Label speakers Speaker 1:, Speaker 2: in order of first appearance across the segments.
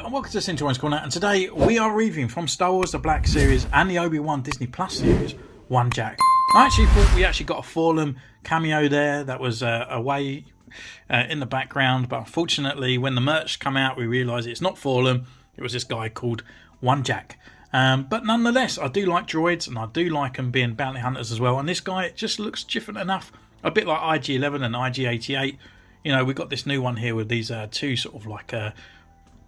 Speaker 1: and welcome to Centurion's Corner, and today we are reviewing from Star Wars The Black Series and the Obi-Wan Disney Plus series, One Jack. I actually thought we actually got a Fallen cameo there that was away in the background, but unfortunately when the merch come out we realised it's not Fallen, it was this guy called One Jack. But nonetheless, I do like droids and I do like them being bounty hunters as well, and this guy just looks different enough, a bit like IG-11 and IG-88. You know, we've got this new one here with these two sort of like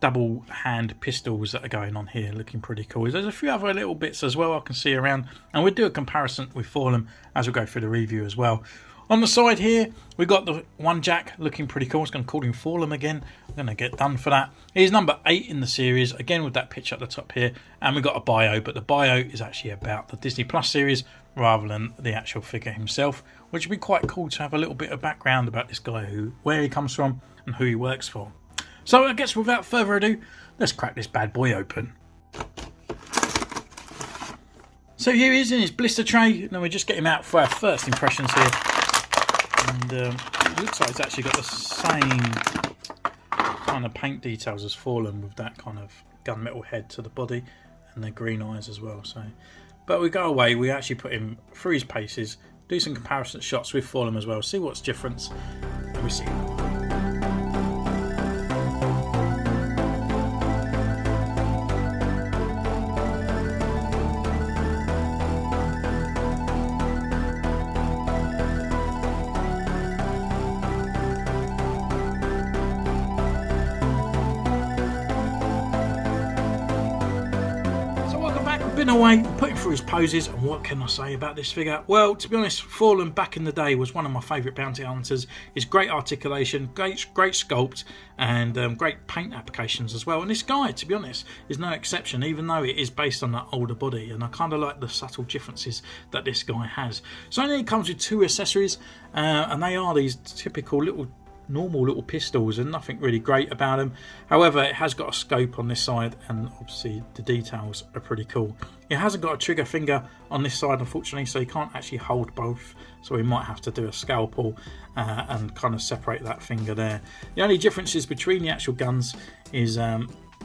Speaker 1: double hand pistols that are going on here, looking pretty cool. There's a few other little bits as well I can see around, and we'll do a comparison with Fallen as we go through the review as well. On the side here, we've got the One Jack looking pretty cool. I was going to call him Fallen again. I'm going to get done for that. He's number 8 in the series, again with that picture at the top here. And we've got a bio, but the bio is actually about the Disney Plus series rather than the actual figure himself, which would be quite cool to have a little bit of background about this guy, where he comes from and who he works for. So I guess without further ado, let's crack this bad boy open. So here he is in his blister tray. Now we just get him out for our first impressions here. And it looks like it's actually got the same kind of paint details as Fallen, with that kind of gunmetal head to the body and the green eyes as well. So, but we go away, we actually put him through his paces, do some comparison shots with Fallen as well, see what's different, and we see. Been away, put him through his poses, and what can I say about this figure? Well, to be honest, Fallen back in the day was one of my favourite bounty hunters. His great articulation, great sculpt, and great paint applications as well. And this guy, to be honest, is no exception, even though it is based on that older body. And I kind of like the subtle differences that this guy has. So only it comes with 2 accessories, and they are these typical normal little pistols, and nothing really great about them. However, it has got a scope on this side, and obviously the details are pretty cool. It hasn't got a trigger finger on this side, unfortunately, so you can't actually hold both, so we might have to do a scalpel and kind of separate that finger there. The only differences between the actual guns is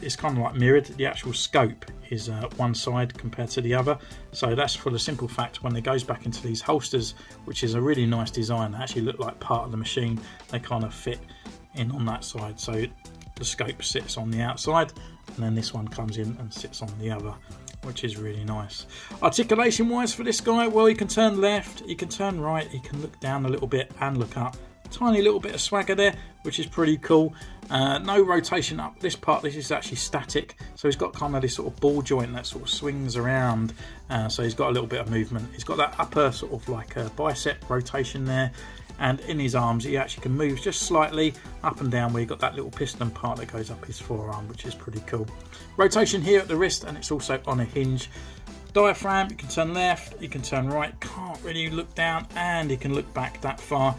Speaker 1: it's kind of like mirrored. The actual scope is one side compared to the other, so that's for the simple fact when it goes back into these holsters, which is a really nice design. They actually look like part of the machine. They kind of fit in on that side, so the scope sits on the outside, and then this one comes in and sits on the other, which is really nice. Articulation wise for this guy, well, he can turn left, he can turn right, he can look down a little bit and look up. Tiny little bit of swagger there, which is pretty cool. No rotation up this part. This is actually static, so he's got kind of this sort of ball joint that sort of swings around, so he's got a little bit of movement. He's got that upper sort of like a bicep rotation there, and in his arms he actually can move just slightly up and down, where you've got that little piston part that goes up his forearm, which is pretty cool. Rotation here at the wrist, and it's also on a hinge. Diaphragm, you can turn left, you can turn right, can't really look down, and you can look back that far.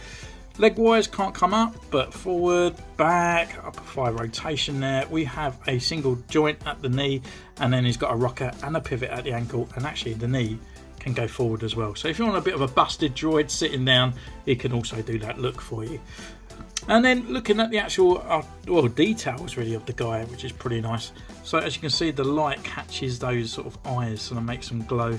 Speaker 1: Leg wise, can't come up, but forward, back, upper thigh rotation there. We have a single joint at the knee, and then he's got a rocker and a pivot at the ankle, and actually the knee can go forward as well. So if you want a bit of a busted droid sitting down, he can also do that look for you. And then looking at the actual details really of the guy, which is pretty nice. So as you can see, the light catches those sort of eyes and it makes them glow.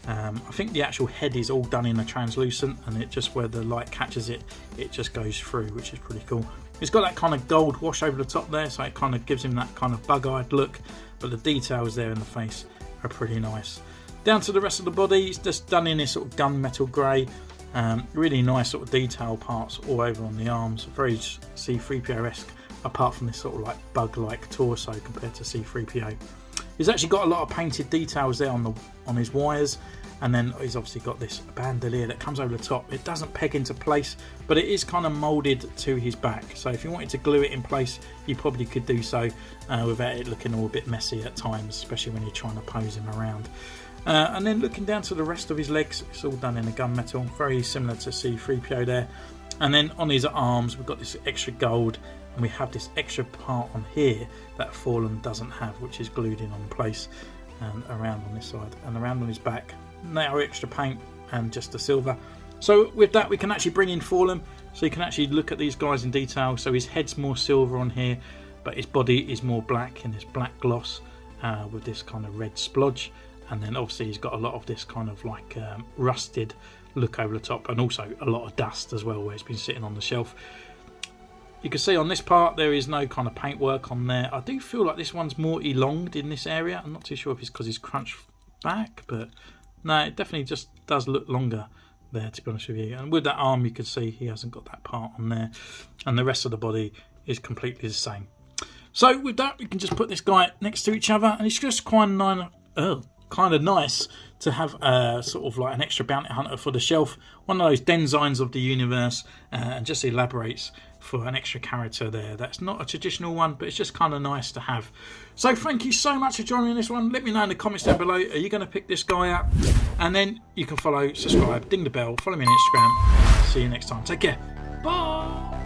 Speaker 1: I think the actual head is all done in a translucent, and it just, where the light catches it, it just goes through, which is pretty cool. It's got that kind of gold wash over the top there, so it kind of gives him that kind of bug-eyed look, but the details there in the face are pretty nice. Down to the rest of the body, it's just done in this sort of gunmetal grey. Really nice sort of detail parts all over on the arms, very C-3PO-esque, apart from this sort of like bug-like torso compared to C-3PO. He's actually got a lot of painted details there on his wires, and then he's obviously got this bandolier that comes over the top. It doesn't peg into place, but it is kind of moulded to his back, so if you wanted to glue it in place, you probably could do so without it looking all a bit messy at times, especially when you're trying to pose him around. And then looking down to the rest of his legs, it's all done in a gunmetal, very similar to C-3PO there. And then on his arms, we've got this extra gold, and we have this extra part on here that Fallen doesn't have, which is glued in on place and around on this side and around on his back. Now extra paint and just the silver. So with that, we can actually bring in Fallen, so you can actually look at these guys in detail. So his head's more silver on here, but his body is more black in this black gloss with this kind of red splodge, and then obviously he's got a lot of this kind of like rusted look over the top, and also a lot of dust as well where it's been sitting on the shelf. You can see on this part there is no kind of paintwork on there. I do feel like this one's more elonged in this area. I'm not too sure if it's because he's crunched back, but no, it definitely just does look longer there, to be honest with you. And with that arm, you can see he hasn't got that part on there, and the rest of the body is completely the same. So with that, we can just put this guy next to each other, and it's just kind of nice to have sort of like an extra bounty hunter for the shelf, one of those Denzines of the universe, and just elaborates for an extra character there. That's not a traditional one, but it's just kind of nice to have. So thank you so much for joining me in this one. Let me know in the comments down below, are you going to pick this guy up? And then you can follow, subscribe, ding the bell, follow me on Instagram. See you next time. Take care. Bye.